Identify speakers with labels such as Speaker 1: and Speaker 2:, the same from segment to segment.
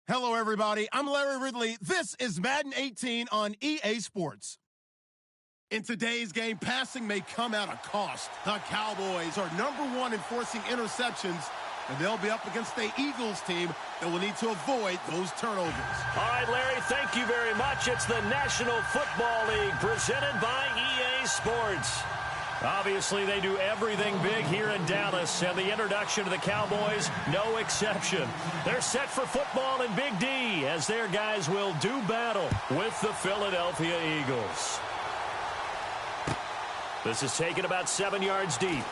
Speaker 1: Hello, everybody. I'm Larry Ridley. This is Madden 18 on EA Sports. In today's game, passing may come at a cost. The Cowboys are #1 in forcing interceptions, and they'll be up against the Eagles team that will need to avoid those turnovers.
Speaker 2: All right, Larry, thank you very much. It's the National Football League presented by EA Sports. Obviously, they do everything big here in Dallas, and the introduction to the Cowboys, no exception. They're set for football in Big D as their guys will do battle with the Philadelphia Eagles. This is taken about 7 yards deep.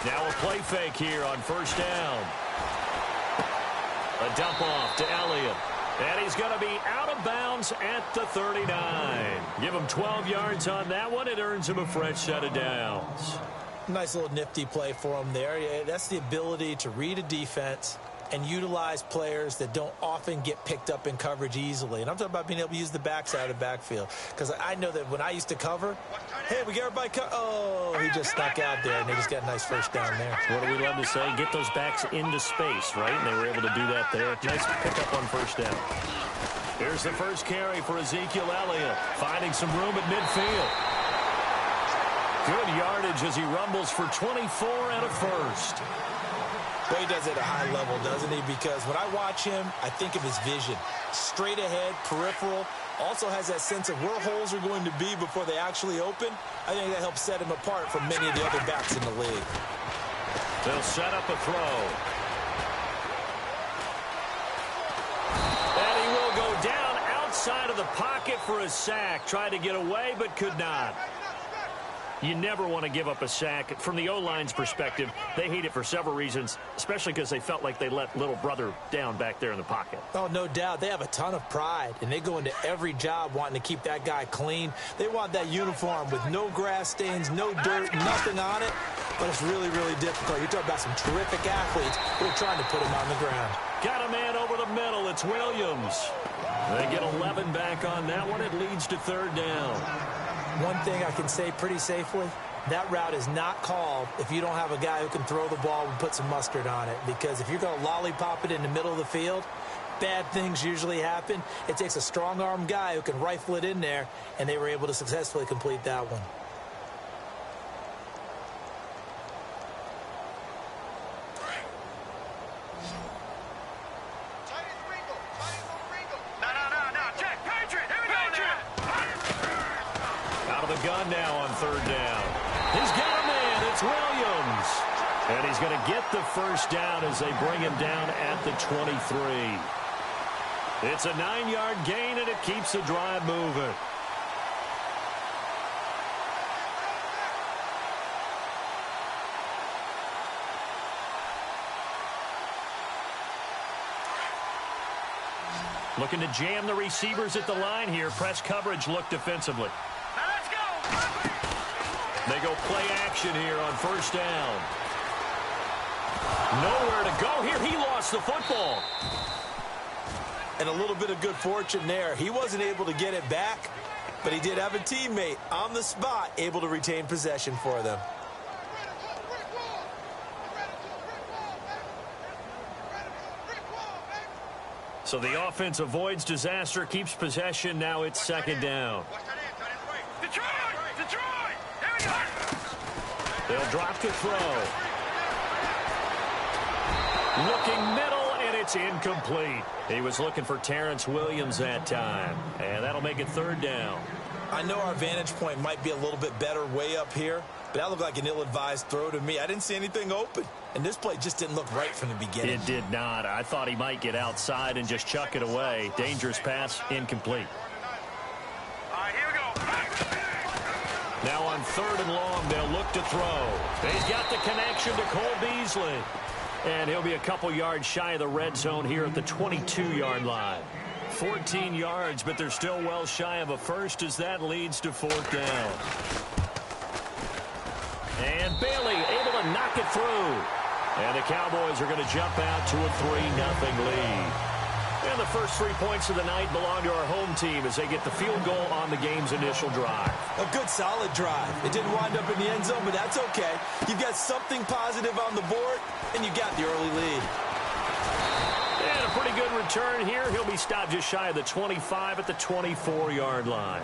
Speaker 2: Now a play fake here on first down. A dump off to Elliott. And he's going to be out of bounds at the 39. Give him 12 yards on that one. It earns him a fresh set of downs.
Speaker 3: Nice little nifty play for him there. Yeah, that's the ability to read a defense and utilize players that don't often get picked up in coverage easily. And I'm talking about being able to use the backside of the backfield. Because I know that when I used to cover, hey, we got everybody oh, he just snuck out there, and they just got a nice first down there.
Speaker 2: What do we love to say? Get those backs into space, right? And they were able to do that there. Nice pickup on first down. Here's the first carry for Ezekiel Elliott, finding some room at midfield. Good yardage as he rumbles for 24 and a first.
Speaker 3: Well, he does it at a high level, doesn't he? Because when I watch him, I think of his vision. Straight ahead, peripheral. Also has that sense of where holes are going to be before they actually open. I think that helps set him apart from many of the other backs in the league.
Speaker 2: They'll set up a throw. And he will go down outside of the pocket for a sack. Tried to get away, but could not. You never want to give up a sack. From the O-line's perspective, they hate it for several reasons, especially because they felt like they let little brother down back there in the pocket.
Speaker 3: Oh, no doubt. They have a ton of pride, and they go into every job wanting to keep that guy clean. They want that uniform with no grass stains, no dirt, nothing on it. But it's really, really difficult. You're talking about some terrific athletes who are trying to put him on the ground.
Speaker 2: Got a man over the middle. It's Williams. They get 11 back on that one. It leads to third down.
Speaker 3: One thing I can say pretty safely, that route is not called if you don't have a guy who can throw the ball and put some mustard on it. Because if you're going to lollipop it in the middle of the field, bad things usually happen. It takes a strong-armed guy who can rifle it in there, and they were able to successfully complete that one.
Speaker 2: Gun now on third down. He's got a man. It's Williams. And he's going to get the first down as they bring him down at the 23. It's a 9-yard gain, and it keeps the drive moving. Looking to jam the receivers at the line here. Press coverage look defensively. They go play action here on first down. Nowhere to go here. He lost the football.
Speaker 3: And a little bit of good fortune there. He wasn't able to get it back, but he did have a teammate on the spot able to retain possession for them.
Speaker 2: So the offense avoids disaster, keeps possession. Now it's second down. They'll drop to throw. Looking middle, and it's incomplete. He was looking for Terrence Williams that time, and that'll make it third down.
Speaker 3: I know our vantage point might be a little bit better way up here, but that looked like an ill-advised throw to me. I didn't see anything open, and this play just didn't look right from the beginning.
Speaker 2: It did not. I thought he might get outside and just chuck it away. Dangerous pass, incomplete. Now on third and long, they'll look to throw. He's got the connection to Cole Beasley. And he'll be a couple yards shy of the red zone here at the 22-yard line. 14 yards, but they're still well shy of a first as that leads to 4th down. And Bailey able to knock it through. And the Cowboys are going to jump out to a 3-0 lead. And the first 3 points of the night belong to our home team as they get the field goal on the game's initial drive.
Speaker 3: A good, solid drive. It didn't wind up in the end zone, but that's okay. You've got something positive on the board, and you got the early lead.
Speaker 2: And a pretty good return here. He'll be stopped just shy of the 25 at the 24-yard line.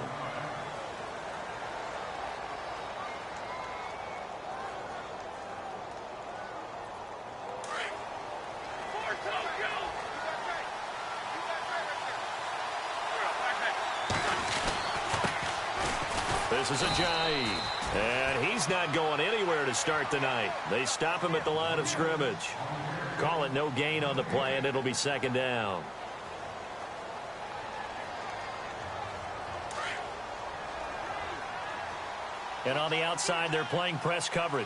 Speaker 2: This is Ajayi, and he's not going anywhere to start the night. They stop him at the line of scrimmage. Call it no gain on the play, and it'll be 2nd down. And on the outside, they're playing press coverage.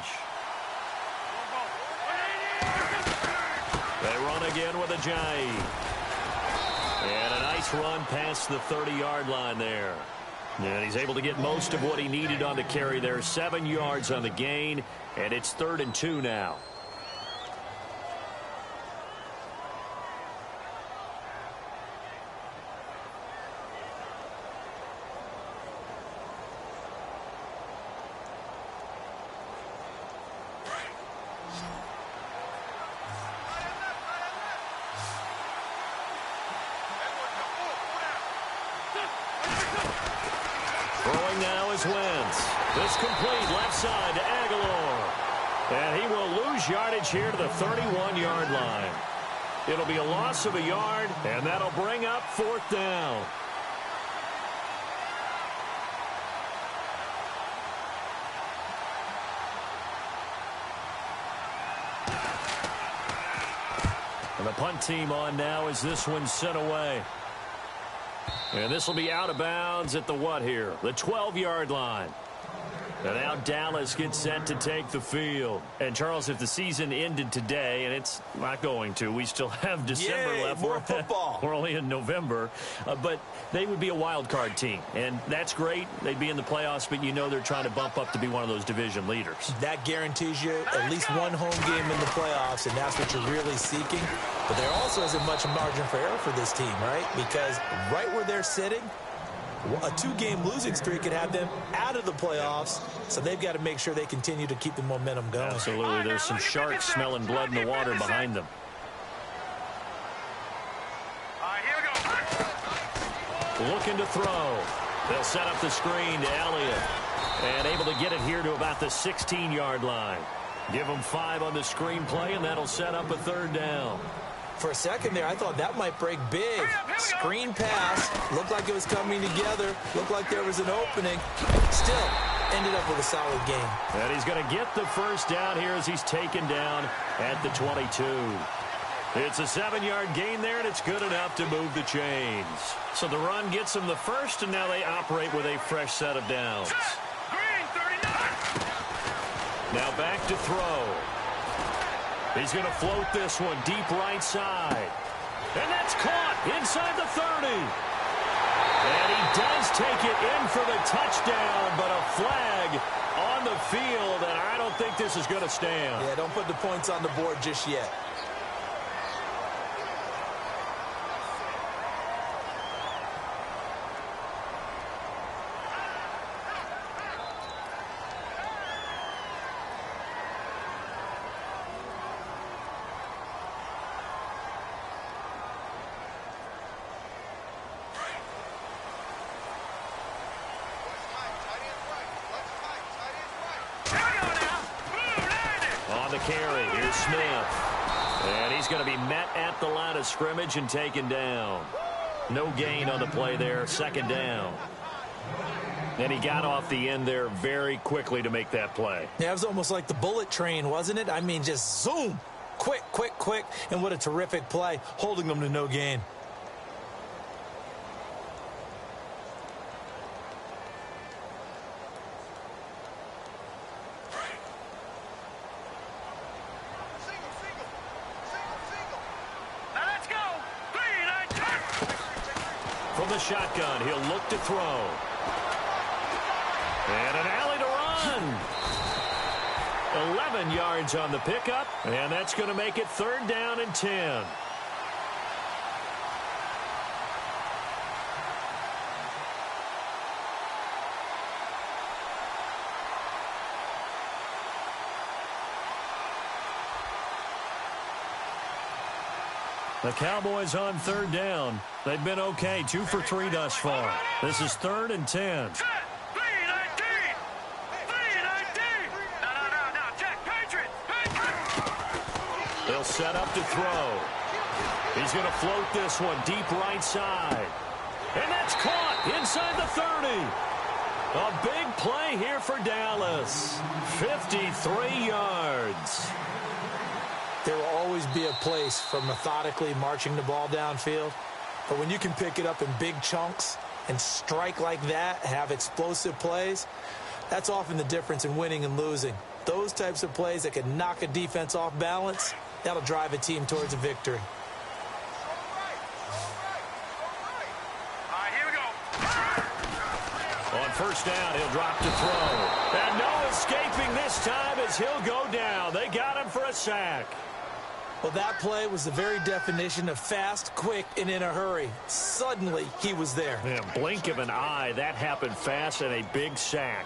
Speaker 2: They run again with Ajayi. And a nice run past the 30-yard line there. And he's able to get most of what he needed on the carry there. 7 yards on the gain, and it's 3rd and 2 now. Throwing now is Wentz. This complete left side to Aguilar. And he will lose yardage here to the 31-yard line. It'll be a loss of a yard, and that'll bring up 4th down. And the punt team on now as this one's sent away. And this will be out of bounds at the what here? The 12-yard line. And now Dallas gets set to take the field. And, Charles, if the season ended today, and it's not going to, we still have December left.
Speaker 3: More football.
Speaker 2: We're only in November. But they would be a wild card team. And that's great. They'd be in the playoffs, but you know they're trying to bump up to be one of those division leaders.
Speaker 3: That guarantees you at least one home game in the playoffs, and that's what you're really seeking. But there also isn't much margin for error for this team, right? Because right where they're sitting, a 2-game losing streak could have them out of the playoffs, so they've got to make sure they continue to keep the momentum going.
Speaker 2: Absolutely. There's some sharks smelling blood in the water behind them. Looking to throw. They'll set up the screen to Elliott. And able to get it here to about the 16-yard line. Give them 5 on the screen play, and that'll set up a 3rd down.
Speaker 3: For a second there, I thought that might break big. Screen pass. Looked like it was coming together. Looked like there was an opening. Still ended up with a solid game.
Speaker 2: And he's going to get the 1st down here as he's taken down at the 22. It's a 7-yard gain there, and it's good enough to move the chains. So the run gets them the 1st, and now they operate with a fresh set of downs. Now back to throw. He's going to float this one deep right side. And that's caught inside the 30. And he does take it in for the touchdown, but a flag on the field, and I don't think this is going to stand.
Speaker 3: Yeah, don't put the points on the board just yet.
Speaker 2: Carry. Here's Smith. And he's going to be met at the line of scrimmage and taken down. No gain on the play there. 2nd down. And he got off the end there very quickly to make that play.
Speaker 3: Yeah, it was almost like the bullet train, wasn't it? I mean, just zoom. Quick, quick, quick. And what a terrific play, holding them to no gain.
Speaker 2: from the shotgun. He'll look to throw. And an alley to run. 11 yards on the pickup, and that's going to make it 3rd down and 10. The Cowboys on 3rd down. They've been okay, 2 for 3 thus far. This is 3rd and 10. They'll set up to throw. He's going to float this one deep right side. And that's caught inside the 30. A big play here for Dallas. 53 yards.
Speaker 3: There will always be a place for methodically marching the ball downfield. But when you can pick it up in big chunks and strike like that, have explosive plays, that's often the difference in winning and losing. Those types of plays that can knock a defense off balance, that'll drive a team towards a victory.
Speaker 2: On 1st down, he'll drop to throw. And no escaping this time as he'll go down. They got him for a sack.
Speaker 3: Well, that play was the very definition of fast, quick, and in a hurry. Suddenly, he was there.
Speaker 2: Yeah, blink of an eye, that happened fast and a big sack.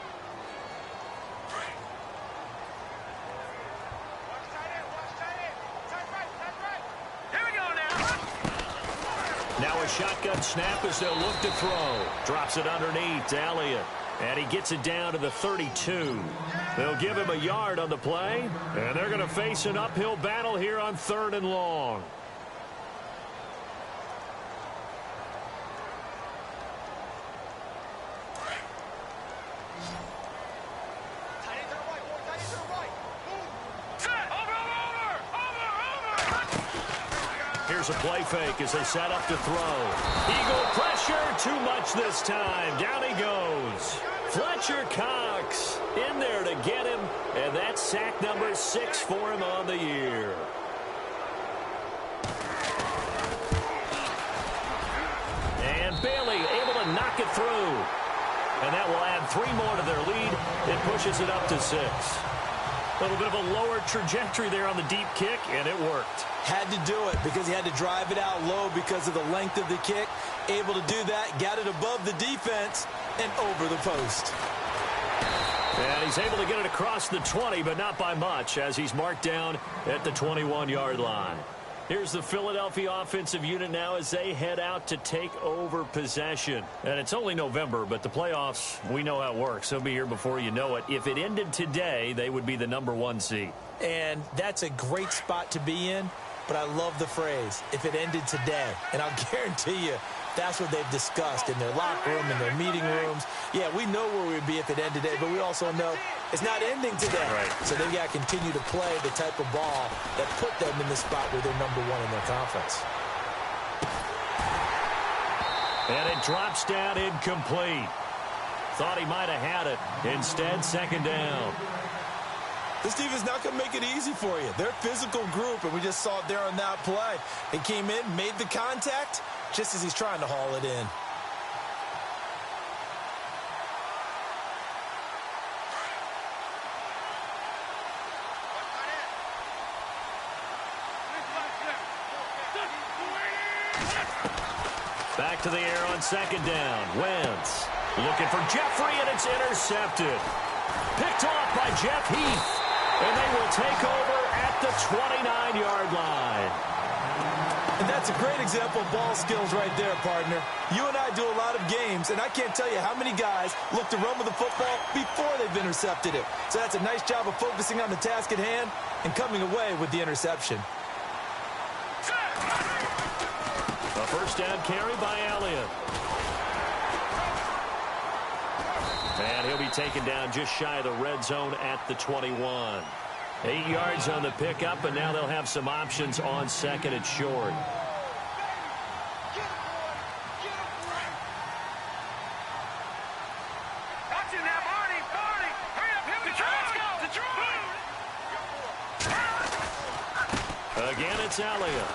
Speaker 2: Now a shotgun snap as they'll look to throw. Drops it underneath to Elliott. And he gets it down to the 32. They'll give him a yard on the play. And they're going to face an uphill battle here on 3rd and long. Here's a play fake as they set up to throw. Eagle pressure, too much this time. Down he goes. Fletcher Cox in there to get him, and that's sack number 6 for him on the year. And Bailey able to knock it through. And that will add 3 more to their lead. It pushes it up to 6. A little bit of a lower trajectory there on the deep kick, and it worked.
Speaker 3: Had to do it because he had to drive it out low because of the length of the kick. Able to do that, got it above the defense and over the post.
Speaker 2: And he's able to get it across the 20, but not by much, as he's marked down at the 21-yard line. Here's the Philadelphia offensive unit now as they head out to take over possession. And it's only November, but the playoffs, we know how it works. They'll be here before you know it. If it ended today, they would be the number 1 seed.
Speaker 3: And that's a great spot to be in, but I love the phrase, if it ended today. And I'll guarantee you, that's what they've discussed in their locker room, in their meeting rooms. Yeah, we know where we'd be if it ended today, but we also know it's not ending today.
Speaker 2: Right.
Speaker 3: So they've got to continue to play the type of ball that put them in the spot where they're number 1 in their conference.
Speaker 2: And it drops down incomplete. Thought he might have had it. Instead, 2nd down.
Speaker 3: This defense not going to make it easy for you. They're a physical group, and we just saw it there on that play. He came in, made the contact, just as he's trying to haul it in.
Speaker 2: Back to the air on 2nd down. Wentz looking for Jeffrey, and it's intercepted. Picked off by Jeff Heath. And they will take over at the 29-yard line.
Speaker 3: And that's a great example of ball skills right there, partner. You and I do a lot of games, and I can't tell you how many guys look to run with the football before they've intercepted it. So that's a nice job of focusing on the task at hand and coming away with the interception.
Speaker 2: A 1st down carry by Elliott. And he'll be taken down just shy of the red zone at the 21. 8 yards on the pickup, and now they'll have some options on 2nd and short. Again, it's Elliott.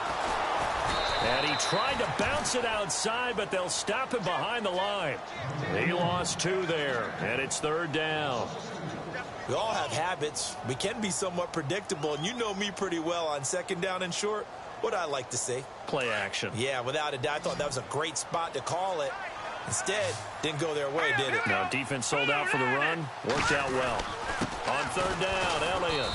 Speaker 2: And he tried to bounce it outside, but they'll stop him behind the line. He lost 2 there, and it's 3rd down.
Speaker 3: We all have habits. We can be somewhat predictable, and you know me pretty well on 2nd down and short. What I like to see?
Speaker 2: Play action.
Speaker 3: Yeah, without a doubt. I thought that was a great spot to call it. Instead, didn't go their way, did it?
Speaker 2: No, defense sold out for the run. Worked out well. On 3rd down, Elliott.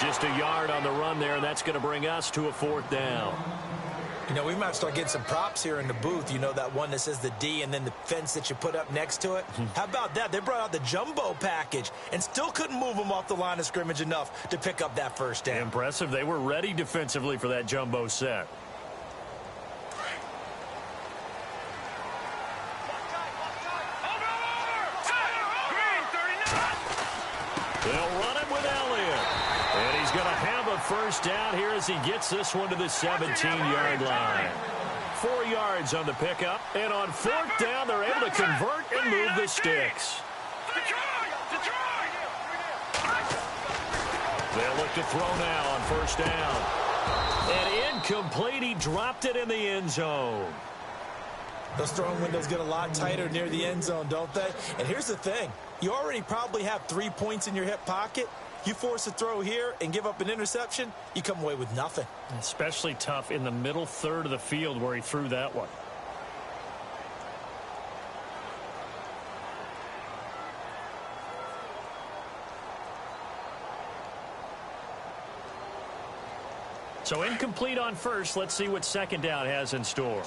Speaker 2: Just a yard on the run there, and that's going to bring us to a 4th down.
Speaker 3: You know, we might start getting some props here in the booth. You know, that one that says the D and then the fence that you put up next to it? How about that? They brought out the jumbo package and still couldn't move them off the line of scrimmage enough to pick up that 1st down.
Speaker 2: Impressive. They were ready defensively for that jumbo set. They'll run it with Elliott. And he's going to have a 1st down here as he gets this one to the 17-yard line. 4 yards on the pickup. And on 4th down, they're able to convert and move the sticks. They'll look to throw now on 1st down. And incomplete. He dropped it in the end zone.
Speaker 3: Those throwing windows get a lot tighter near the end zone, don't they? And here's the thing. You already probably have 3 points in your hip pocket. You force a throw here and give up an interception, you come away with nothing.
Speaker 2: Especially tough in the middle 3rd of the field where he threw that one. So incomplete on 1st. Let's see what 2nd down has in store.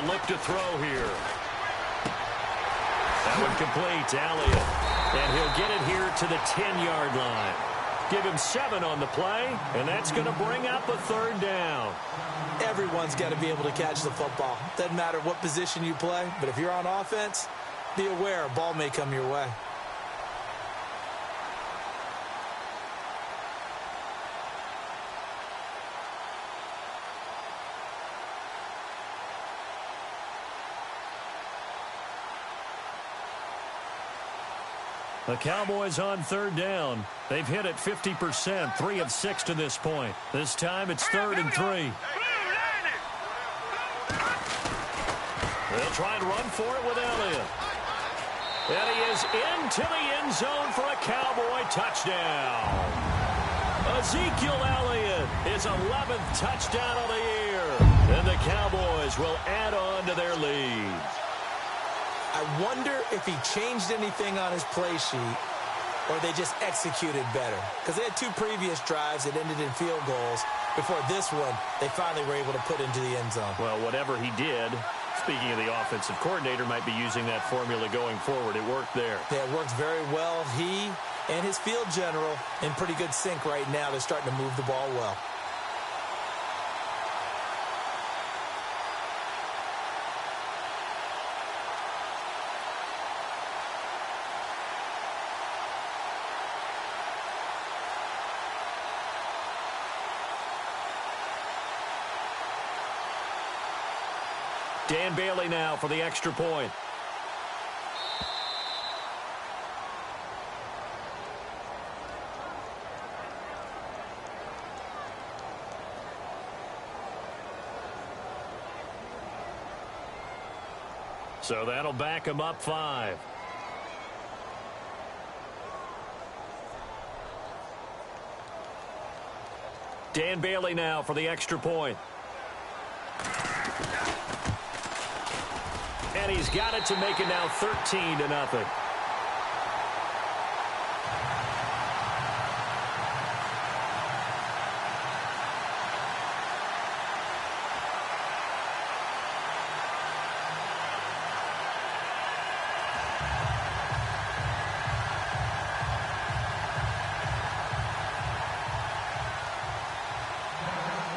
Speaker 2: Look to throw here. That one complete to Elliott. And he'll get it here to the 10-yard line. Give him 7 on the play, and that's going to bring up a 3rd down.
Speaker 3: Everyone's got to be able to catch the football. Doesn't matter what position you play, but if you're on offense, be aware a ball may come your way.
Speaker 2: The Cowboys on 3rd down. They've hit it 50%, 3 of 6 to this point. This time it's 3rd and 3. They'll try and run for it with Elliott. And he is into the end zone for a Cowboy touchdown. Ezekiel Elliott, his 11th touchdown of the year. And the Cowboys will add on to their lead.
Speaker 3: I wonder if he changed anything on his play sheet or they just executed better. Because they had 2 previous drives that ended in field goals. Before this one, they finally were able to put into the end zone.
Speaker 2: Well, whatever he did, speaking of the offensive coordinator, might be using that formula going forward. It worked there.
Speaker 3: Yeah, it worked very well. He and his field general in pretty good sync right now. They're starting to move the ball well.
Speaker 2: Dan Bailey now for the extra point. So that'll back him up 5. Dan Bailey now for the extra point. And he's got it to make it now 13-0.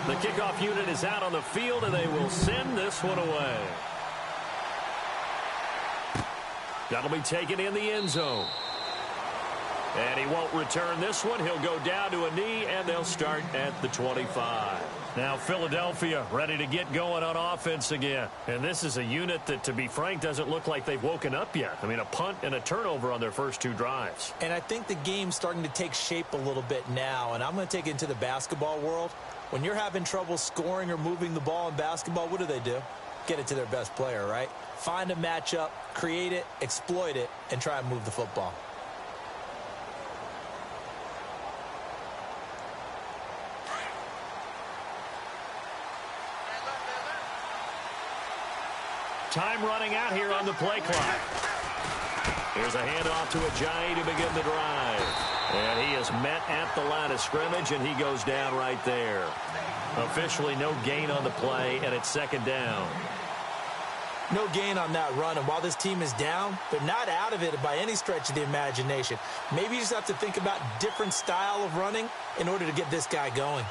Speaker 2: The kickoff unit is out on the field, and they will send this one away. That'll be taken in the end zone. And he won't return this one. He'll go down to a knee, and they'll start at the 25. Now Philadelphia ready to get going on offense again. And this is a unit that, to be frank, doesn't look like they've woken up yet. I mean, a punt and a turnover on their first 2 drives.
Speaker 3: And I think the game's starting to take shape a little bit now. And I'm going to take it into the basketball world. When you're having trouble scoring or moving the ball in basketball, what do? Get it to their best player, right? Find a matchup, create it, exploit it, and try and move the football.
Speaker 2: Time running out here on the play clock. Here's a handoff to Ajayi to begin the drive. And he is met at the line of scrimmage, and he goes down right there. Officially no gain on the play, and it's second down.
Speaker 3: No gain on that run, and while this team is down, they're not out of it by any stretch of the imagination. Maybe you just have to think about different style of running in order to get this guy going.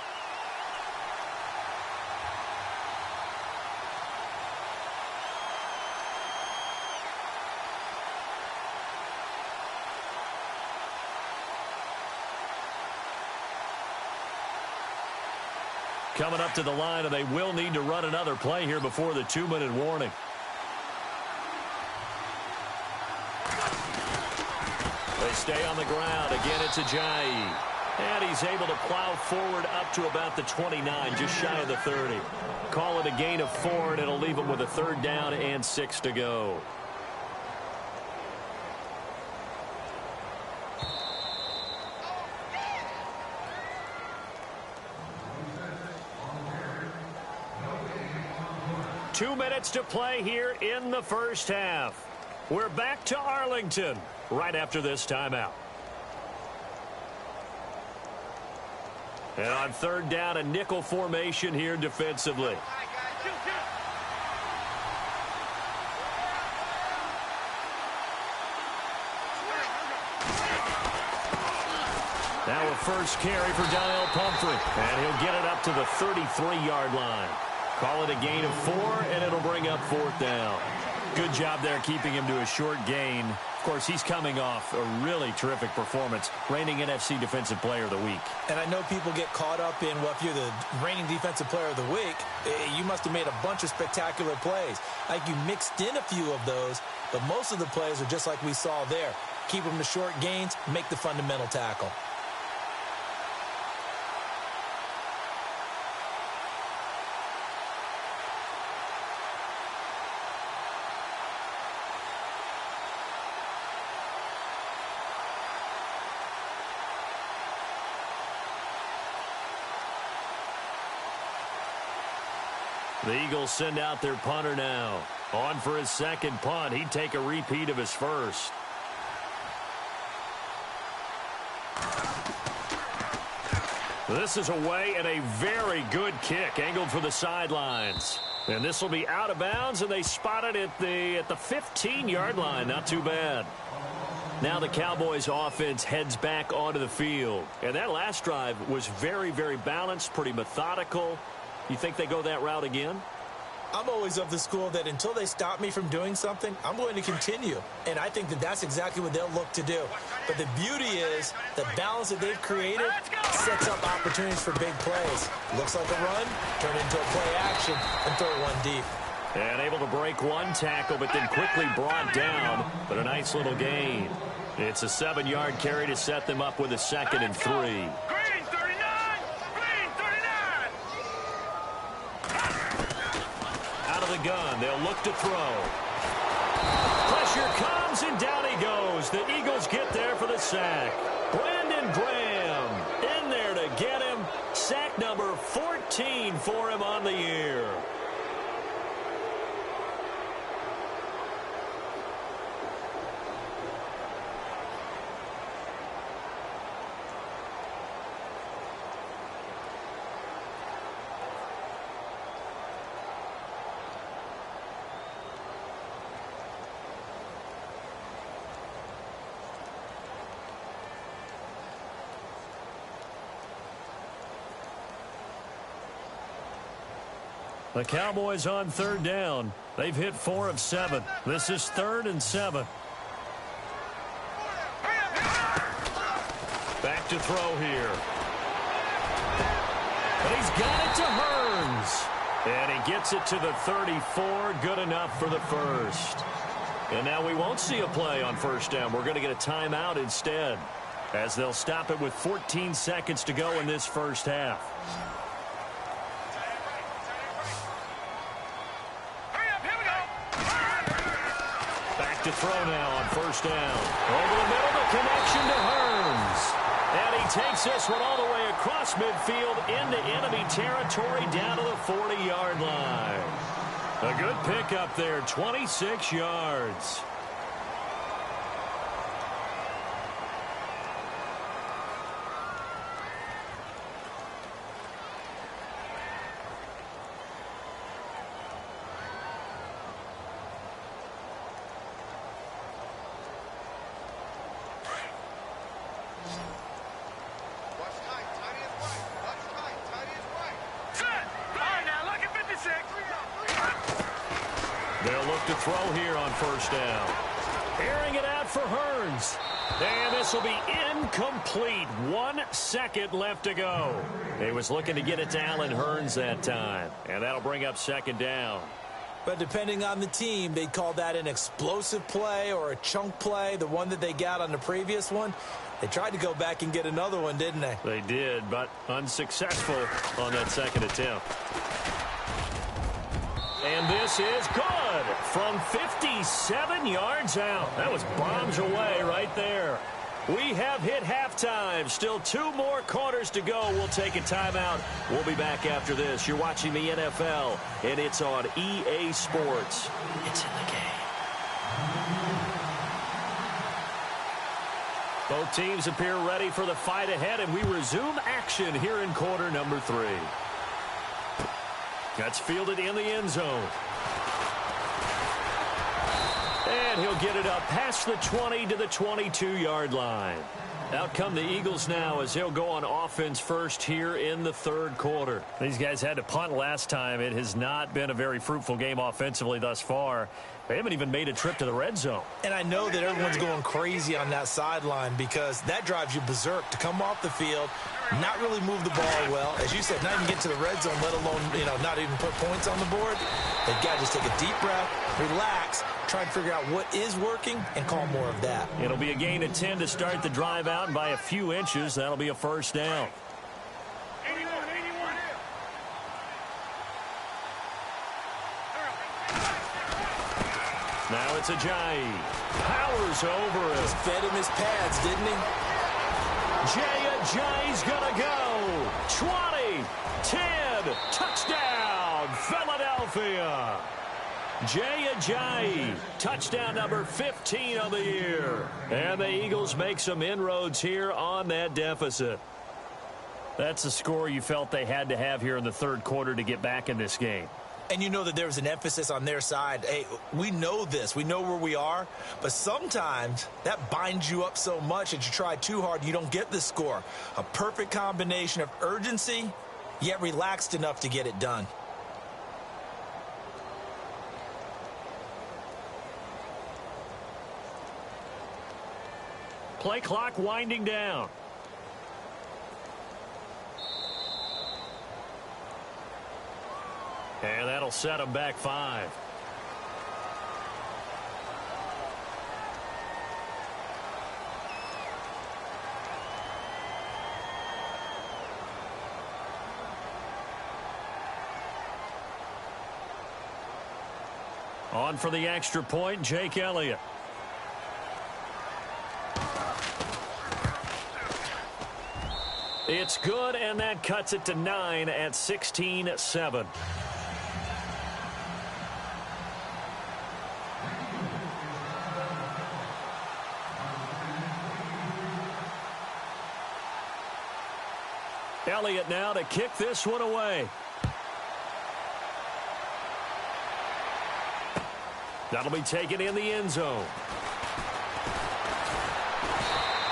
Speaker 2: Coming up to the line, and they will need to run another play here before the 2-minute warning. They stay on the ground. Again, it's Ajayi. And he's able to plow forward up to about the 29, just shy of the 30. Call it a gain of 4, and it'll leave him with a 3rd down and 6 to go. Two minutes to play here in the first half. We're back to Arlington right after this timeout. And on 3rd down, a nickel formation here defensively. Now a first carry for Donnell Pumphrey, and he'll get it up to the 33-yard line. Call it a gain of 4, and it'll bring up 4th down. Good job there keeping him to a short gain. Of course, he's coming off a really terrific performance, reigning NFC Defensive Player of the Week.
Speaker 3: And I know people get caught up in, well, if you're the reigning Defensive Player of the Week, you must have made a bunch of spectacular plays. Like you mixed in a few of those, but most of the plays are just like we saw there. Keep them to short gains, make the fundamental tackle.
Speaker 2: The Eagles send out their punter now. On for his second punt. He'd take a repeat of his first. This is away, and a very good kick angled for the sidelines. And this will be out of bounds, and they spot it at the 15-yard line. Not too bad. Now the Cowboys offense heads back onto the field. And that last drive was very, very balanced, pretty methodical. You think they go that route again?
Speaker 3: I'm always of the school that until they stop me from doing something, I'm going to continue. And I think that that's exactly what they'll look to do. But the beauty is the balance that they've created sets up opportunities for big plays. Looks like a run, turn into a play action, and throw one deep.
Speaker 2: And able to break one tackle, but then quickly brought down. But a nice little gain. It's a 7-yard carry to set them up with a 2nd and 3. The gun. They'll look to throw. Pressure comes, and down he goes. The Eagles get there for the sack. Brandon Graham in there to get him. Sack number 14 for him on the year. The Cowboys on 3rd down. They've hit 4 of 7. This is 3rd and 7. Back to throw here. And he's got it to Hearns. And he gets it to the 34. Good enough for the first. And now we won't see a play on first down. We're going to get a timeout instead, as they'll stop it with 14 seconds to go in this first half. Back to throw now on first down. Over the middle, the connection to Hearns. And he takes this one all the way across midfield into enemy territory down to the 40-yard line. A good pickup there, 26 yards. They'll look to throw here on first down. Airing it out for Hearns. And this will be incomplete. 1 second left to go. He was looking to get it to Allen Hearns that time. And that'll bring up second down.
Speaker 3: But depending on the team, they'd call that an explosive play or a chunk play, the one that they got on the previous one. They tried to go back and get another one, didn't they?
Speaker 2: They did, but unsuccessful on that second attempt. And this is good from 57 yards out. That was bombs away right there. We have hit halftime. Still 2 more quarters to go. We'll take a timeout. We'll be back after this. You're watching the NFL, and it's on EA Sports. It's in the game. Both teams appear ready for the fight ahead, and we resume action here in quarter number 3. That's fielded in the end zone. And he'll get it up past the 20 to the 22-yard line. Out come the Eagles now as they'll go on offense first here in the third quarter. These guys had to punt last time. It has not been a very fruitful game offensively thus far. They haven't even made a trip to the red zone.
Speaker 3: And I know that everyone's going crazy on that sideline because that drives you berserk to come off the field, not really move the ball well. As you said, not even get to the red zone, let alone, not even put points on the board. They've got to just take a deep breath, relax, try and figure out what is working and call more of that.
Speaker 2: It'll be a gain of 10 to start the drive out, and by a few inches, that'll be a first down. Now it's Ajayi. Powers over it.
Speaker 3: Just fed him his pads, didn't he?
Speaker 2: Jay Ajayi's gonna go. 20, 10, touchdown, Philadelphia. Jay Ajayi, touchdown number 15 of the year. And the Eagles make some inroads here on that deficit. That's the score you felt they had to have here in the third quarter to get back in this game.
Speaker 3: And you know that there was an emphasis on their side. Hey, we know this. We know where we are. But sometimes that binds you up so much that you try too hard, you don't get the score. A perfect combination of urgency, yet relaxed enough to get it done.
Speaker 2: Play clock winding down. And that'll set them back 5. On for the extra point, Jake Elliott. It's good, and that cuts it to 9 at 16-7. Elliott now to kick this one away. That'll be taken in the end zone.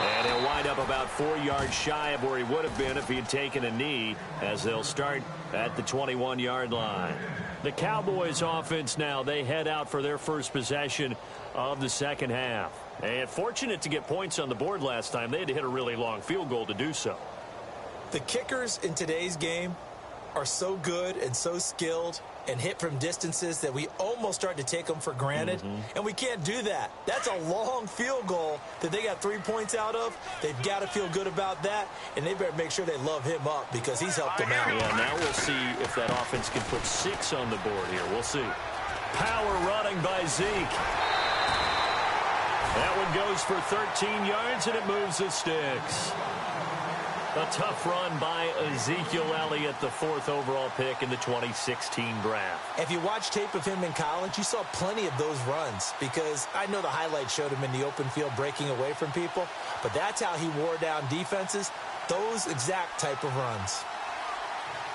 Speaker 2: And he'll wind up about 4 yards shy of where he would have been if he had taken a knee, as they'll start at the 21-yard line. The Cowboys offense now, they head out for their first possession of the second half. And fortunate to get points on the board last time. They had to hit a really long field goal to do so.
Speaker 3: The kickers in today's game are so good and so skilled and hit from distances that we almost start to take them for granted. And we can't do that. That's a long field goal that they got 3 points out of. They've got to feel good about that, and they better make sure they love him up because he's helped them out.
Speaker 2: Yeah, now we'll see if that offense can put 6 on the board here. We'll see. Power running by Zeke. That one goes for 13 yards, and it moves the sticks. A tough run by Ezekiel Elliott, the 4th overall pick in the 2016 draft.
Speaker 3: If you watch tape of him in college, you saw plenty of those runs because I know the highlights showed him in the open field breaking away from people, but that's how he wore down defenses, those exact type of runs.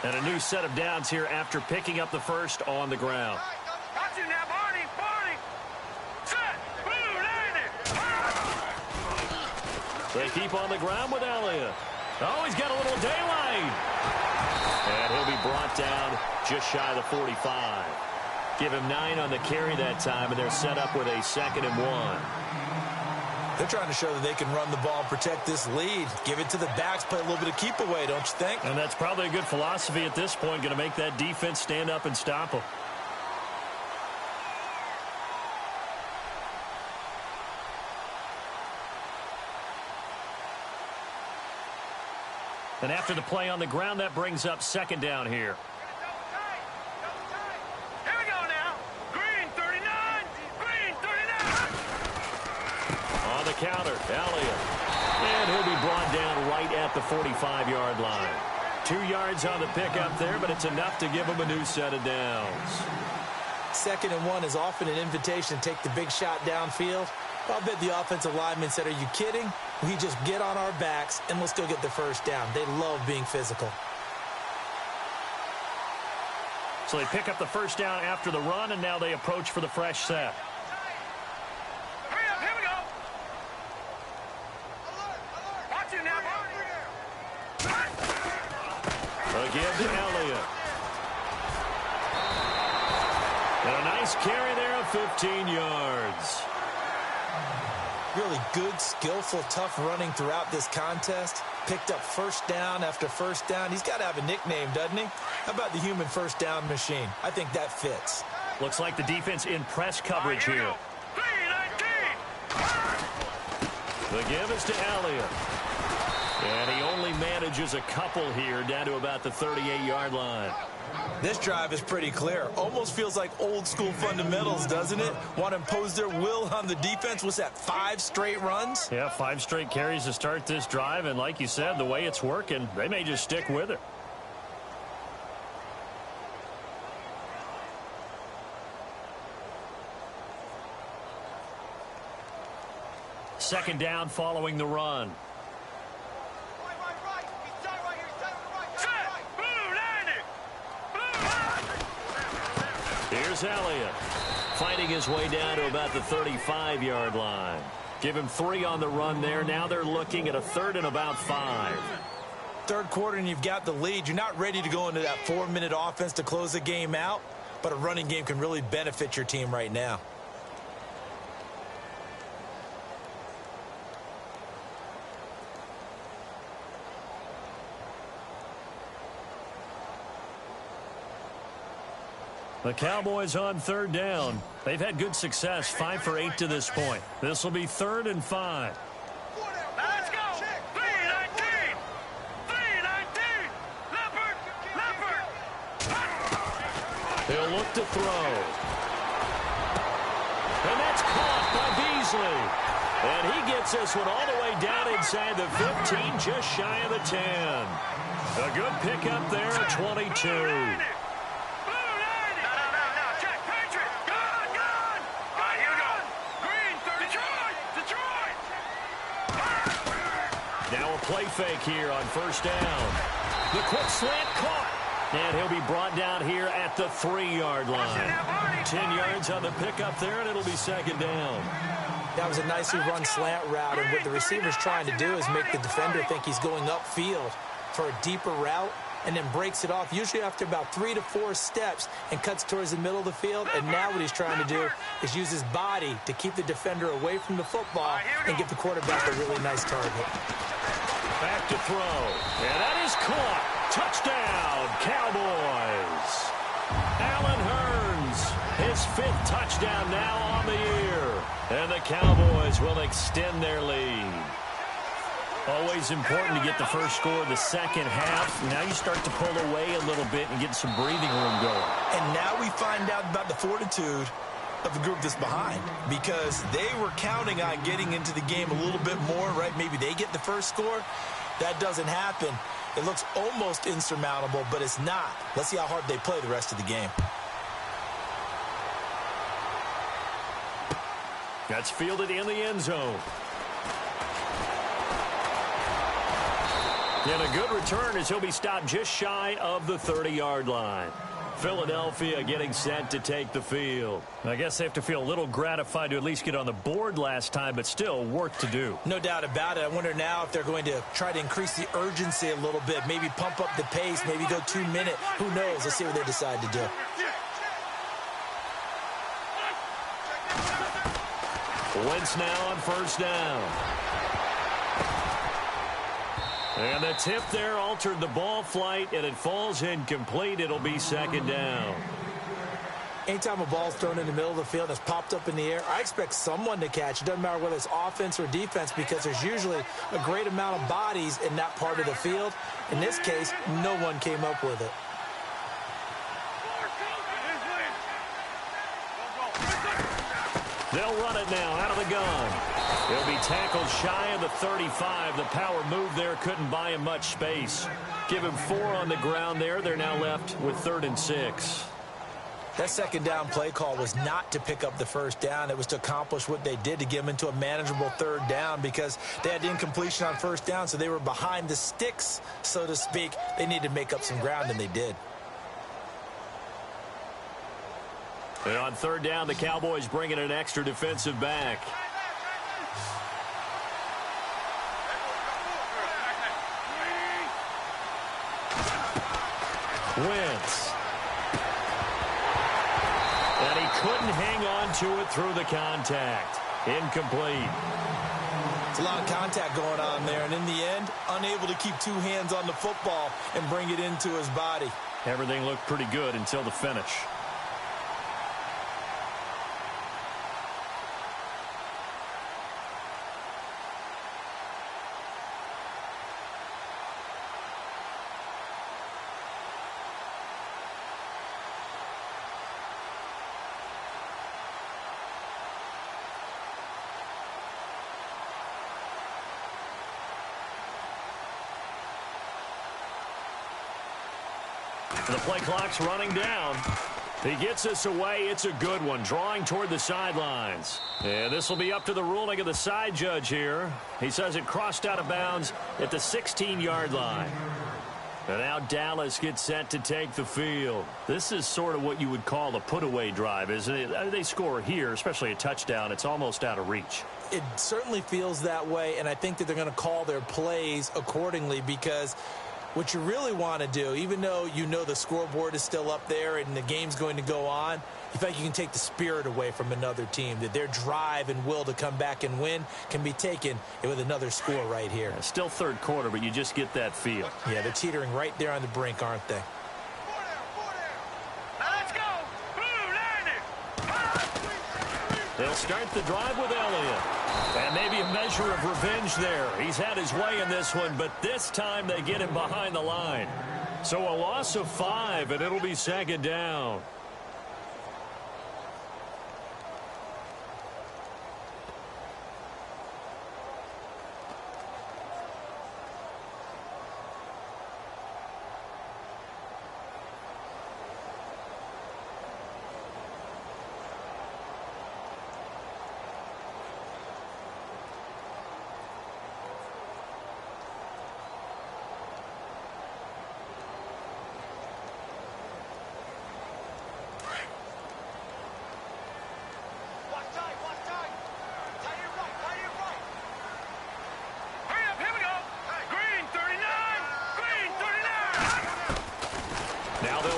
Speaker 2: And a new set of downs here after picking up the first on the ground. They keep on the ground with Elliott. Oh, he's got a little daylight. And he'll be brought down just shy of the 45. Give him 9 on the carry that time, and they're set up with a 2nd and 1.
Speaker 3: They're trying to show that they can run the ball and protect this lead. Give it to the backs, play a little bit of keep away, don't you think?
Speaker 2: And that's probably a good philosophy at this point, going to make that defense stand up and stop them. And after the play on the ground, that brings up 2nd down here.
Speaker 4: Here we go now. Green 39. Green 39.
Speaker 2: On the counter, Elliott. And he'll be brought down right at the 45-yard line. 2 yards on the pickup there, but it's enough to give him a new set of downs.
Speaker 3: 2nd and 1 is often an invitation to take the big shot downfield. I'll bet the offensive lineman said, are you kidding? We just get on our backs and let's go get the first down. They love being physical.
Speaker 2: So they pick up the first down after the run, and now they approach for the fresh set.
Speaker 4: Hurry up, here we go. Watch it now,
Speaker 2: Again to Elliott. And a nice carry there of 15 yards.
Speaker 3: Really good, skillful, tough running throughout this contest. Picked up first down after first down. He's got to have a nickname, doesn't he? How about the human first down machine? I think that fits.
Speaker 2: Looks like the defense in press coverage here.
Speaker 4: 3-19.
Speaker 2: The give is to Elliott. And he only manages a couple here down to about the 38-yard line.
Speaker 3: This drive is pretty clear. Almost feels like old school fundamentals, doesn't it? Want to impose their will on the defense. Was that 5 straight runs?
Speaker 2: Yeah, 5 straight carries to start this drive. And like you said, the way it's working, they may just stick with it. Second down following the run. Here's Elliott, fighting his way down to about the 35-yard line. Give him 3 on the run there. Now they're looking at a 3rd and about 5.
Speaker 3: Third quarter and you've got the lead. You're not ready to go into that 4-minute offense to close the game out, but a running game can really benefit your team right now.
Speaker 2: The Cowboys on 3rd down. They've had good success, 5 for 8 to this point. This will be 3rd and 5.
Speaker 4: Let's go. 3-19. 3-19. Leopard.
Speaker 2: He'll look to throw. And that's caught by Beasley. And he gets this one all the way down inside the 15, just shy of the 10. A good pickup there at 22. Now a play fake here on 1st down. The quick slant caught. And he'll be brought down here at the 3-yard line. 10 yards on the pickup there, and it'll be 2nd down.
Speaker 3: That was a nicely run slant route, and what the receiver's trying to do is make the defender think he's going upfield for a deeper route, and then breaks it off, usually after about 3 to 4 steps, and cuts towards the middle of the field. And now what he's trying to do is use his body to keep the defender away from the football and give the quarterback a really nice target.
Speaker 2: Back to throw. And that is caught. Touchdown, Cowboys. Allen Hurns, his 5th touchdown now on the year. And the Cowboys will extend their lead. Always important to get the first score of the second half. Now you start to pull away a little bit and get some breathing room going.
Speaker 3: And now we find out about the fortitude of the group that's behind, because they were counting on getting into the game a little bit more, right? Maybe they get the first score. That doesn't happen. It looks almost insurmountable, but it's not. Let's see how hard they play the rest of the game.
Speaker 2: That's fielded in the end zone. And a good return as he'll be stopped just shy of the 30-yard line. Philadelphia getting set to take the field. I guess they have to feel a little gratified to at least get on the board last time, but still work to do.
Speaker 3: No doubt about it. I wonder now if they're going to try to increase the urgency a little bit, maybe pump up the pace, maybe go 2-minute. Who knows? Let's see what they decide to do.
Speaker 2: Wentz now on first down. And the tip there altered the ball flight, and it falls incomplete. It'll be second down.
Speaker 3: Anytime a ball's thrown in the middle of the field and it's popped up in the air, I expect someone to catch. It doesn't matter whether it's offense or defense, because there's usually a great amount of bodies in that part of the field. In this case, no one came up with it.
Speaker 2: They'll run it now out of the gun. He'll be tackled shy of the 35. The power move there couldn't buy him much space. Give him 4 on the ground there. They're now left with 3rd and 6.
Speaker 3: That second down play call was not to pick up the first down. It was to accomplish what they did, to get them into a manageable 3rd down, because they had incompletion on first down, so they were behind the sticks, so to speak. They needed to make up some ground, and they did.
Speaker 2: And on 3rd down, the Cowboys bring in an extra defensive back. Wentz. And he couldn't hang on to it through the contact. Incomplete.
Speaker 3: It's a lot of contact going on there, and in the end, unable to keep 2 hands on the football and bring it into his body.
Speaker 2: Everything looked pretty good until the finish. The play clock's running down. He gets us away. It's a good one, drawing toward the sidelines. And this will be up to the ruling of the side judge here. He says it crossed out of bounds at the 16-yard line. And now Dallas gets set to take the field. This is sort of what you would call a put-away drive, isn't it? They score here, especially a touchdown. It's almost out of reach.
Speaker 3: It certainly feels that way, and I think that they're going to call their plays accordingly, because what you really want to do, even though you know the scoreboard is still up there and the game's going to go on, you think you can take the spirit away from another team, that their drive and will to come back and win can be taken with another score right here.
Speaker 2: Yeah, still 3rd quarter, but you just get that feel.
Speaker 3: Yeah, they're teetering right there on the brink, aren't they?
Speaker 4: Let's go. Blue,
Speaker 2: They'll start the drive with Elliott. And maybe a measure of revenge there. He's had his way in this one, but this time they get him behind the line. So a loss of 5, and it'll be second down.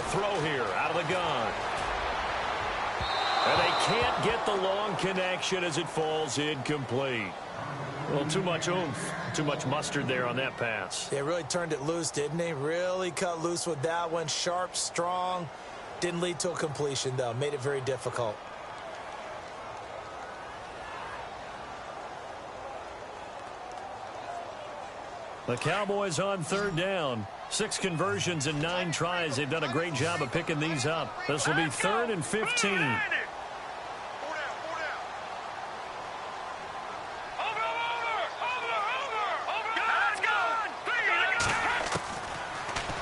Speaker 2: throw here out of the gun. And they can't get the long connection as it falls incomplete. Well, too much oomph, too much mustard there on that pass.
Speaker 3: They really turned it loose, didn't they? Really cut loose with that one. Sharp, strong. Didn't lead to a completion, though. Made it very difficult.
Speaker 2: The Cowboys on third down. 6 conversions and 9 tries. They've done a great job of picking these up. This will be 3rd and 15.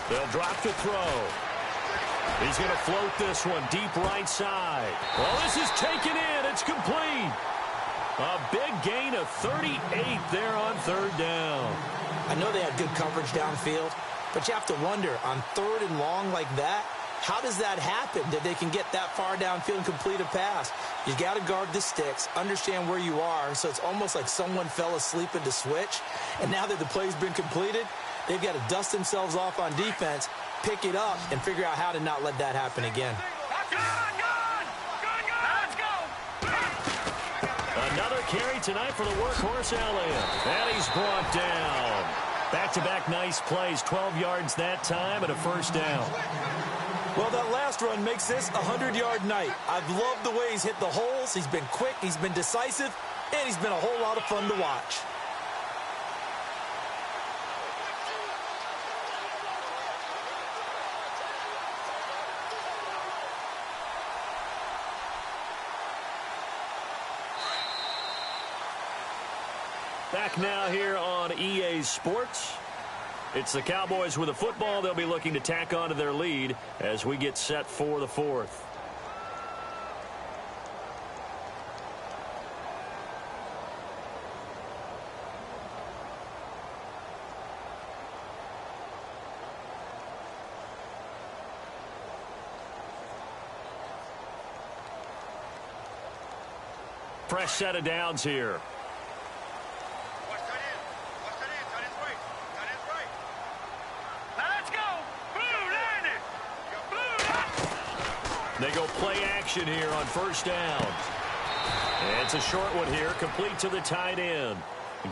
Speaker 2: They'll drop to throw. He's going to float this one deep right side. Well, this is taken in. It's complete. A big gain of 38 there on third down.
Speaker 3: I know they had good coverage downfield, but you have to wonder, on 3rd and long like that, how does that happen that they can get that far downfield and complete a pass? You got to guard the sticks, understand where you are, so it's almost like someone fell asleep at the switch, and now that the play's been completed, they've got to dust themselves off on defense, pick it up, and figure out how to not let that happen again.
Speaker 2: Another carry tonight for the workhorse Elliott. And he's brought down. Back-to-back nice plays, 12 yards that time and a first down.
Speaker 3: Well, that last run makes this a 100-yard night. I've loved the way he's hit the holes. He's been quick, he's been decisive, and he's been a whole lot of fun to watch.
Speaker 2: Back now here on EA Sports. It's the Cowboys with the football. They'll be looking to tack onto their lead as we get set for the 4th. Fresh set of downs here. They go play action here on first down. And it's a short one here, complete to the tight end.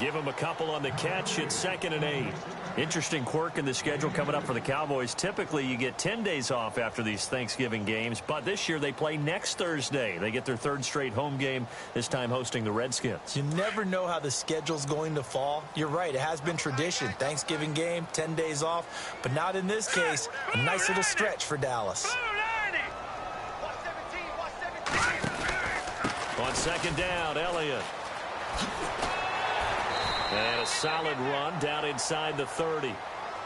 Speaker 2: Give him a couple on the catch. It's 2nd and 8. Interesting quirk in the schedule coming up for the Cowboys. Typically, you get 10 days off after these Thanksgiving games, but this year they play next Thursday. They get their 3rd straight home game, this time hosting the Redskins.
Speaker 3: You never know how the schedule's going to fall. You're right, it has been tradition. Thanksgiving game, 10 days off, but not in this case. A nice little stretch for Dallas.
Speaker 2: On 2nd down, Elliott. And a solid run down inside the 30.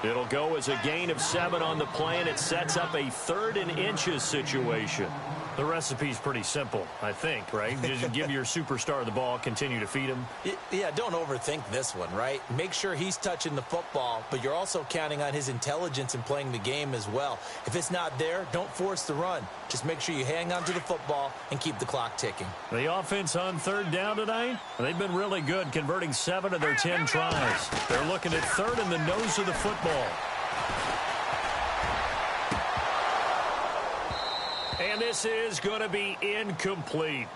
Speaker 2: It'll go as a gain of 7 on the play, and it sets up a 3rd and inches situation. The recipe's pretty simple, I think, right? Just give your superstar the ball, continue to feed him.
Speaker 3: Yeah, don't overthink this one, right? Make sure he's touching the football, but you're also counting on his intelligence in playing the game as well. If it's not there, don't force the run. Just make sure you hang on to the football and keep the clock ticking.
Speaker 2: The offense on 3rd down tonight, they've been really good, converting 7 of their 10 tries. They're looking at 3rd in the nose of the football. And this is going to be incomplete.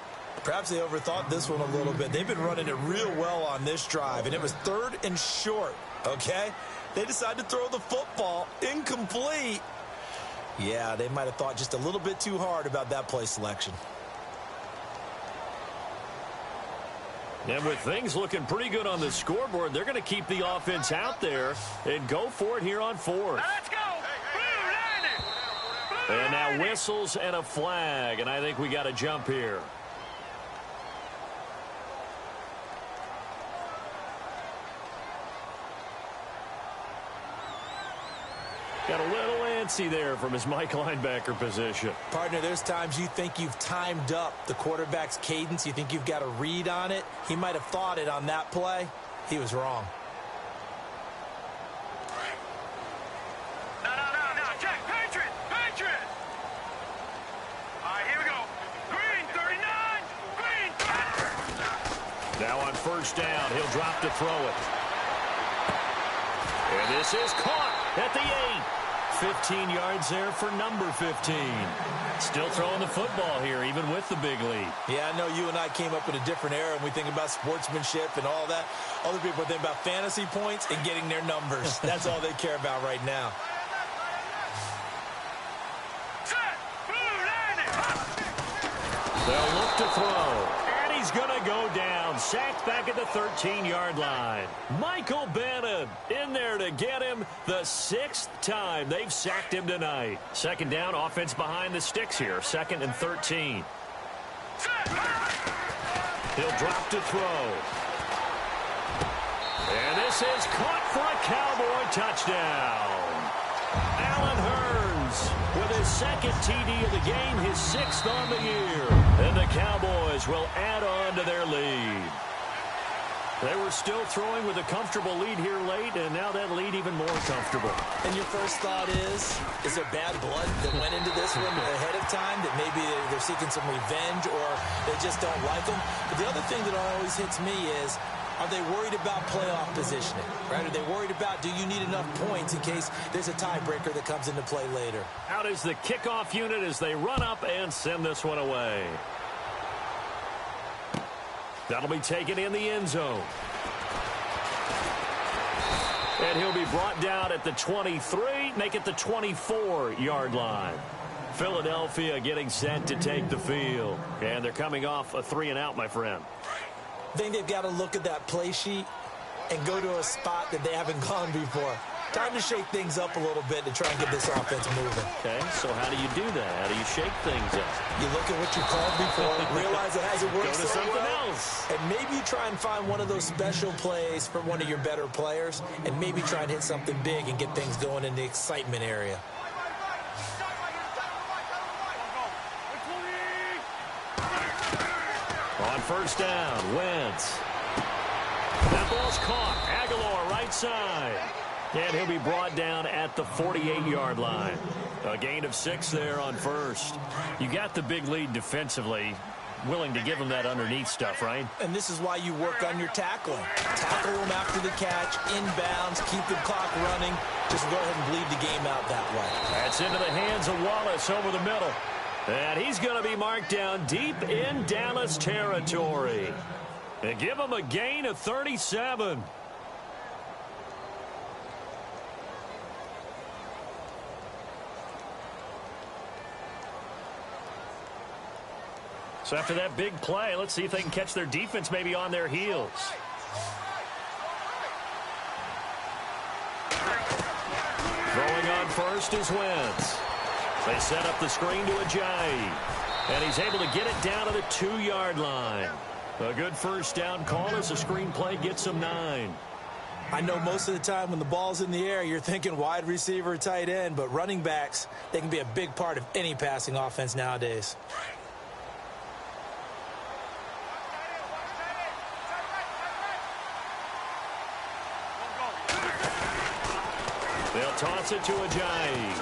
Speaker 3: Perhaps they overthought this one a little bit. They've been running it real well on this drive, and it was 3rd and short, okay? They decided to throw the football incomplete. Yeah, they might have thought just a little bit too hard about that play selection.
Speaker 2: And with things looking pretty good on the scoreboard, they're going to keep the offense out there and go for it here on 4th.
Speaker 4: Let's go!
Speaker 2: And now whistles and a flag, and I think we got a jump here. Got a little antsy there from his Mike linebacker position.
Speaker 3: Partner, there's times you think you've timed up the quarterback's cadence. You think you've got a read on it. He might have thought it on that play. He was wrong.
Speaker 4: No. Check. Patriot. All right, here we go. Green, 39. Green, 30.
Speaker 2: Now on first down, he'll drop to throw it. And this is caught at the 8. 15 yards there for number 15. Still throwing the football here, even with the big lead.
Speaker 3: Yeah, I know you and I came up in a different era, and we think about sportsmanship and all that. Other people think about fantasy points and getting their numbers. That's all they care about right now.
Speaker 2: They'll look to throw. And he's going to go down. Sacked back at the 13-yard line. Michael Bannon in there to get him the 6th time they've sacked him tonight. Second down, offense behind the sticks here. 2nd and 13. He'll drop to throw. And this is caught for a Cowboy touchdown. Allen Hurns with his 2nd TD of the game, his 6th on the year. And the Cowboys will add on to their lead. They were still throwing with a comfortable lead here late, and now that lead even more comfortable.
Speaker 3: And your first thought is there bad blood that went into this one ahead of time, that maybe they're seeking some revenge or they just don't like them? But the other thing that always hits me is, are they worried about playoff positioning? Right? Are they worried about, do you need enough points in case there's a tiebreaker that comes into play later?
Speaker 2: Out is the kickoff unit as they run up and send this one away. That'll be taken in the end zone. And he'll be brought down at the 23, make it the 24-yard line. Philadelphia getting set to take the field. And they're coming off a 3-and-out, my friend.
Speaker 3: I think they've got to look at that play sheet and go to a spot that they haven't gone before. Time to shake things up a little bit to try and get this offense moving.
Speaker 2: Okay, so how do you do that? How do you shake things up?
Speaker 3: You look at what you called before, realize it hasn't worked
Speaker 2: Go to
Speaker 3: so
Speaker 2: something
Speaker 3: well,
Speaker 2: else.
Speaker 3: and maybe you try and find one of those special plays for one of your better players, and maybe try and hit something big and get things going in the excitement area.
Speaker 2: On first down, Wentz. That ball's caught. Aguilar right side. And he'll be brought down at the 48-yard line. A gain of 6 there on first. You got the big lead defensively. Willing to give them that underneath stuff, right?
Speaker 3: And this is why you work on your tackling. Tackle them after the catch, inbounds, keep the clock running. Just go ahead and bleed the game out that way.
Speaker 2: That's into the hands of Wallace over the middle. And he's going to be marked down deep in Dallas territory. And give him a gain of 37. So after that big play, let's see if they can catch their defense maybe on their heels. Throwing on first is Wentz. They set up the screen to Ajayi. And he's able to get it down to the 2-yard line. A good first down call as the screen play gets him 9.
Speaker 3: I know most of the time when the ball's in the air, you're thinking wide receiver, tight end, but running backs, they can be a big part of any passing offense nowadays.
Speaker 2: They'll toss it to Ajayi.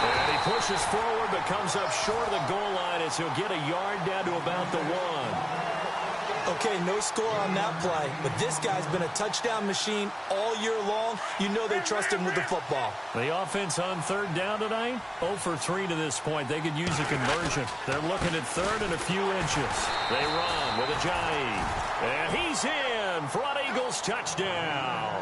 Speaker 2: And he pushes forward but comes up short of the goal line as he'll get a yard down to about the 1.
Speaker 3: Okay, no score on that play, but this guy's been a touchdown machine all year long. You know they trust him with the football.
Speaker 2: The offense on third down tonight, 0 for 3 to this point. They could use a conversion. They're looking at third and a few inches. They run with Ajayi. And he's in for an Eagles touchdown.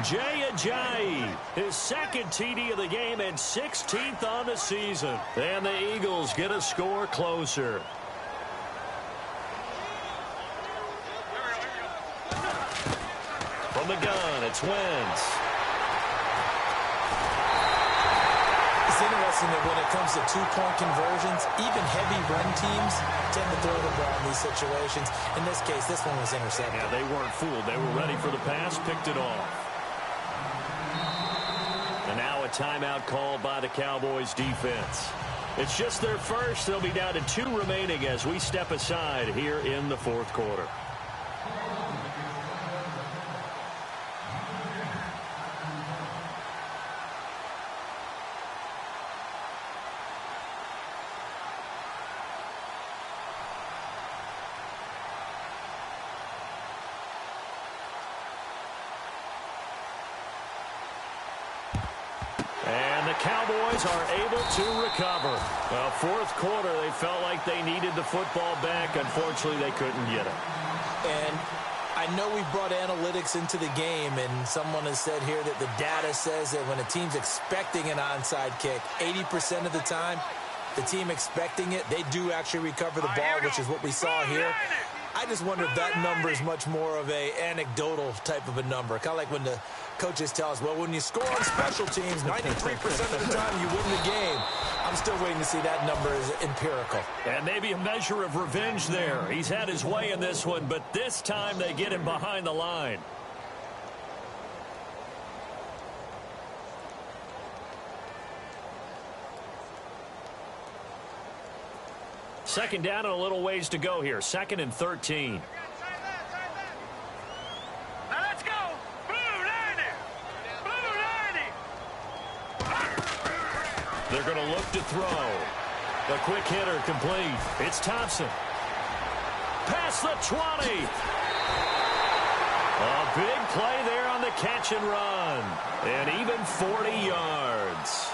Speaker 2: Jay Ajayi, his 2nd TD of the game and 16th on the season. And the Eagles get a score closer. From the gun, it's Wentz.
Speaker 3: It's interesting that when it comes to 2-point conversions, even heavy run teams tend to throw the ball in these situations. In this case, this one was intercepted.
Speaker 2: Yeah, they weren't fooled. They were ready for the pass, picked it off. And now a timeout called by the Cowboys defense. It's just their first. They'll be down to 2 remaining as we step aside here in the 4th quarter. Cowboys are able to recover. Well, fourth quarter, they felt like they needed the football back. Unfortunately, they couldn't get it.
Speaker 3: And I know we brought analytics into the game, and someone has said here that the data says that when a team's expecting an onside kick, 80% of the time, the team expecting it, they do actually recover the ball, which is what we saw here. I just wonder if that number is much more of a anecdotal type of a number. Kind of like when the coaches tell us, well, when you score on special teams, 93% of the time you win the game. I'm still waiting to see that number is empirical.
Speaker 2: And maybe a measure of revenge there. He's had his way in this one, but this time they get him behind the line. Second down and a little ways to go here. 2nd and 13.
Speaker 4: Now let's go. Blue 90. Blue 90.
Speaker 2: They're going to look to throw. The quick hitter complete. It's Thompson. Past the 20. A big play there on the catch and run. And even 40 yards.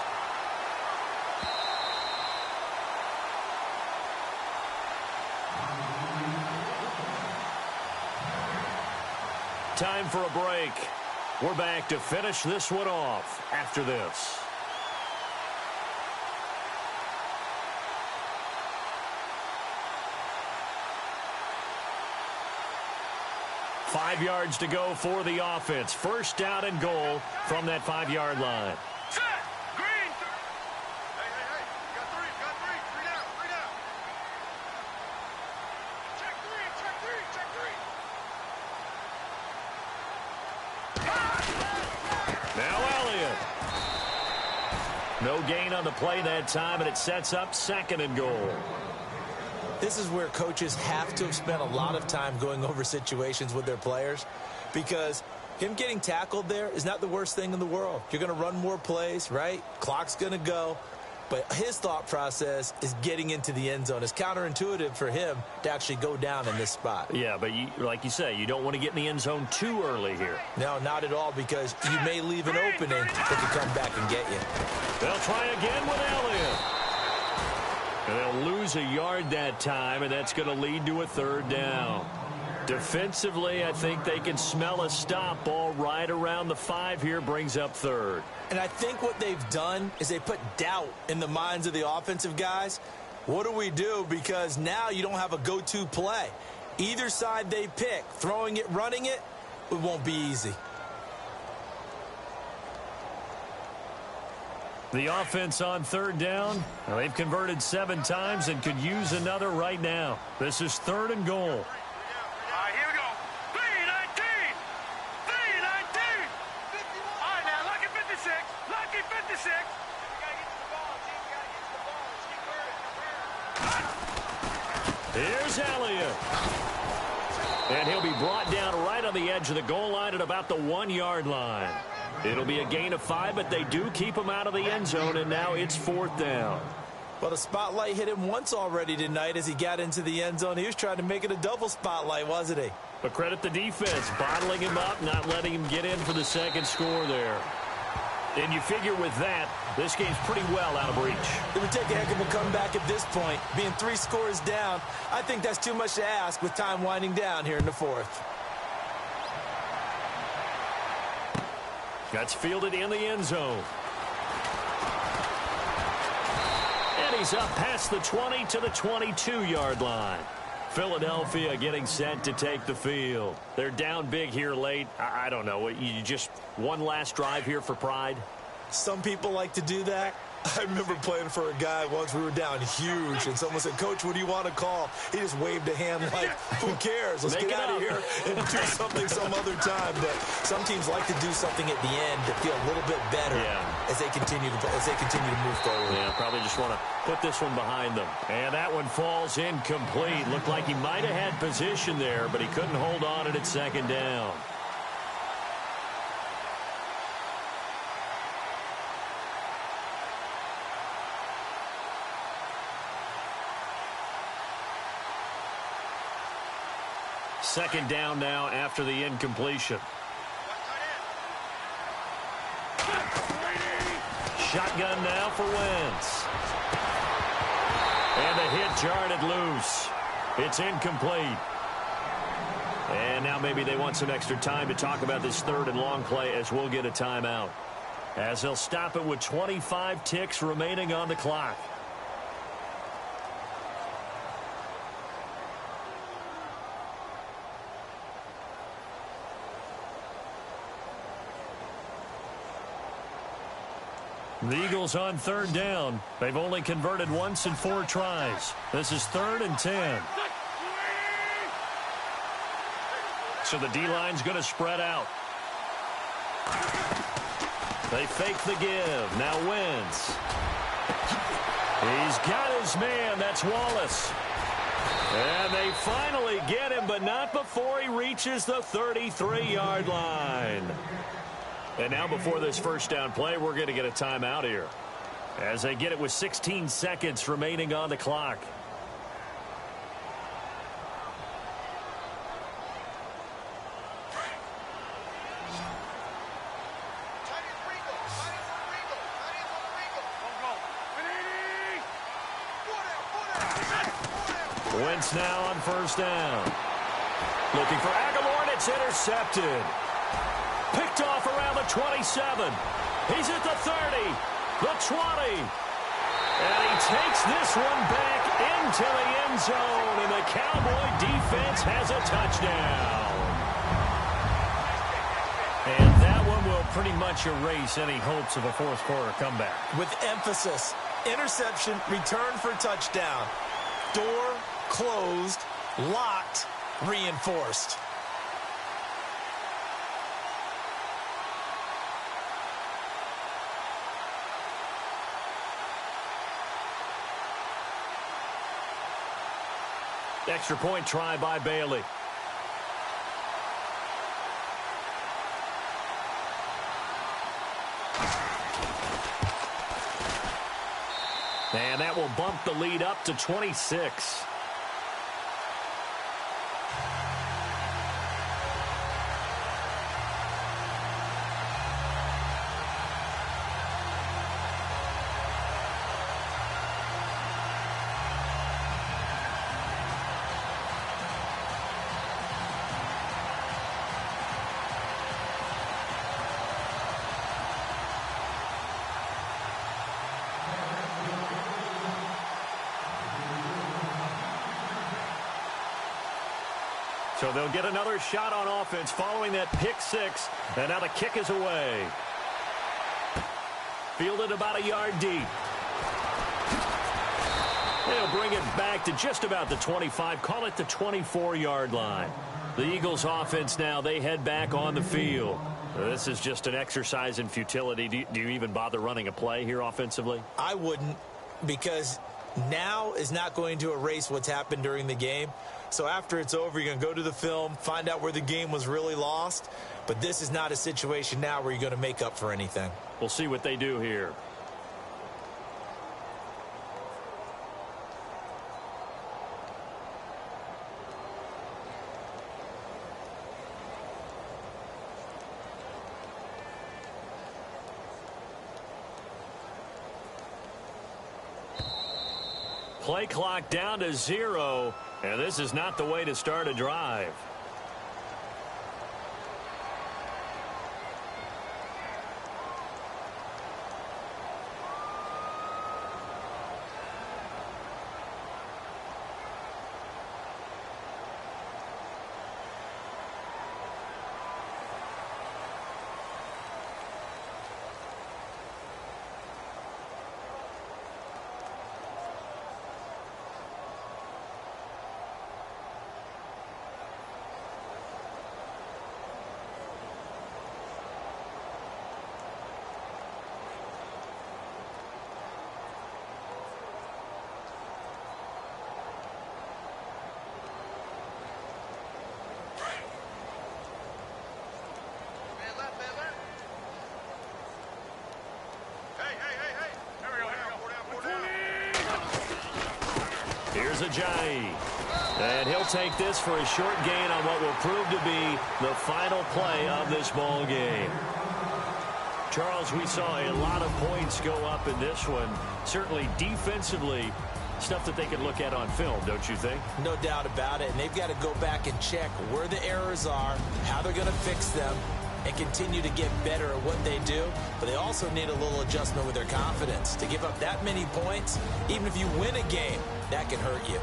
Speaker 2: Time for a break. We're back to finish this one off after this. Five yards to go for the offense. First down and goal from that 5-yard line.
Speaker 4: Set. Green. Hey. Got three. Three down. Check three.
Speaker 2: Now Elliott. No gain on the play that time, and it sets up 2nd and goal.
Speaker 3: This is where coaches have to have spent a lot of time going over situations with their players, because him getting tackled there is not the worst thing in the world. You're going to run more plays, right? Clock's going to go. But his thought process is getting into the end zone. It's counterintuitive for him to actually go down in this spot.
Speaker 2: Yeah, but like you say, you don't want to get in the end zone too early here.
Speaker 3: No, not at all, because you may leave an opening that could come back and get you.
Speaker 2: They'll try again with Elliott. And they'll lose a yard that time, and that's going to lead to a 3rd down. Defensively, I think they can smell a stop. Ball right around the 5 here, brings up 3rd.
Speaker 3: And I think what they've done is they put doubt in the minds of the offensive guys. What do we do? Because now you don't have a go-to play. Either side they pick, throwing it, running it, it won't be easy.
Speaker 2: The offense on 3rd down. Well, they've converted 7 times and could use another right now. This is 3rd and goal.
Speaker 4: All right, here we go. 319. 319. All right, now, lucky 56. Lucky 56. You gotta get to the ball, team. You gotta get to the ball. Let's keep hurting.
Speaker 2: Here's Elliott. And he'll be brought down right on the edge of the goal line at about the 1-yard line. It'll be a gain of 5, but they do keep him out of the end zone, and now it's 4th down.
Speaker 3: Well, the spotlight hit him once already tonight as he got into the end zone. He was trying to make it a double spotlight, wasn't he?
Speaker 2: But credit the defense, bottling him up, not letting him get in for the 2nd score there. And you figure with that, this game's pretty well out of reach.
Speaker 3: It would take a heck of a comeback at this point. Being 3 scores down, I think that's too much to ask with time winding down here in the 4th.
Speaker 2: That's fielded in the end zone. And he's up past the 20 to the 22-yard line. Philadelphia getting set to take the field. They're down big here late. I don't know. You just one last drive here for pride?
Speaker 3: Some people like to do that. I remember playing for a guy once. We were down huge, and someone said, "Coach, what do you want to call?" He just waved a hand like, "Who cares? Let's get out of here and do something some other time." But some teams like to do something at the end to feel a little bit better as they continue to move forward.
Speaker 2: Yeah, probably just want to put this one behind them. And that one falls incomplete. Looked like he might have had position there, but he couldn't hold on at 2nd down. Second down now after the incompletion. shotgun now for Wentz. And the hit jarred it loose. It's incomplete. And now maybe they want some extra time to talk about this third and long play as we'll get a timeout. As they'll stop it with 25 ticks remaining on the clock. The Eagles on third down. They've only converted once in 4 tries. This is 3rd and 10. So the D-line's going to spread out. They fake the give. Now Wentz. He's got his man. That's Wallace. And they finally get him, but not before he reaches the 33-yard line. And now before this first down play, we're going to get a timeout here. As they get it with 16 seconds remaining on the clock. Wentz now on first down. Looking for Aguilar, and it's intercepted. Picked off around the 27. He's at the 30, the 20. And he takes this one back into the end zone, and the Cowboy defense has a touchdown. And that one will pretty much erase any hopes of a fourth quarter comeback.
Speaker 3: With emphasis, interception, return for touchdown. Door closed, locked, reinforced.
Speaker 2: Extra point try by Bailey. And that will bump the lead up to 26. So they'll get another shot on offense following that pick six. And now the kick is away. Fielded about a yard deep. They'll bring it back to just about the 25. Call it the 24-yard line. The Eagles offense now, they head back on the field. This is just an exercise in futility. Do you even bother running a play here offensively?
Speaker 3: I wouldn't, because now is not going to erase what's happened during the game. So after it's over, you're going to go to the film, find out where the game was really lost. But this is not a situation now where you're going to make up for anything.
Speaker 2: We'll see what they do here. Play clock down to 0, and this is not the way to start a drive. Here's Ajayi. And he'll take this for a short gain on what will prove to be the final play of this ball game. Charles, we saw a lot of points go up in this one. Certainly defensively, stuff that they can look at on film, don't you think?
Speaker 3: No doubt about it. And they've got to go back and check where the errors are, how they're going to fix them, and continue to get better at what they do. But they also need a little adjustment with their confidence. To give up that many points, even if you win a game, that can hurt you.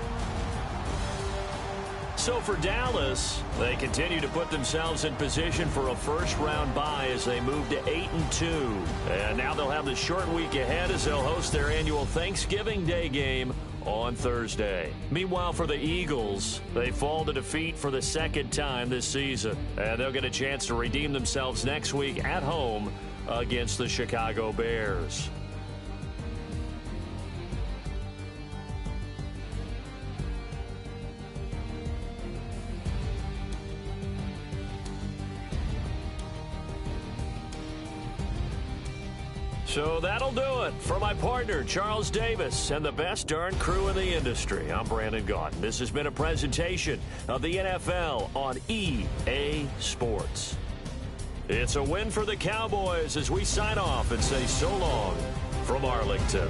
Speaker 2: So for Dallas, they continue to put themselves in position for a first-round bye as they move to 8-2. And now they'll have the short week ahead as they'll host their annual Thanksgiving Day game on Thursday. Meanwhile, for the Eagles, they fall to defeat for the second time this season. And they'll get a chance to redeem themselves next week at home against the Chicago Bears. So that'll do it. For my partner, Charles Davis, and the best darn crew in the industry, I'm Brandon Gaudin. This has been a presentation of the NFL on EA Sports. It's a win for the Cowboys as we sign off and say so long from Arlington.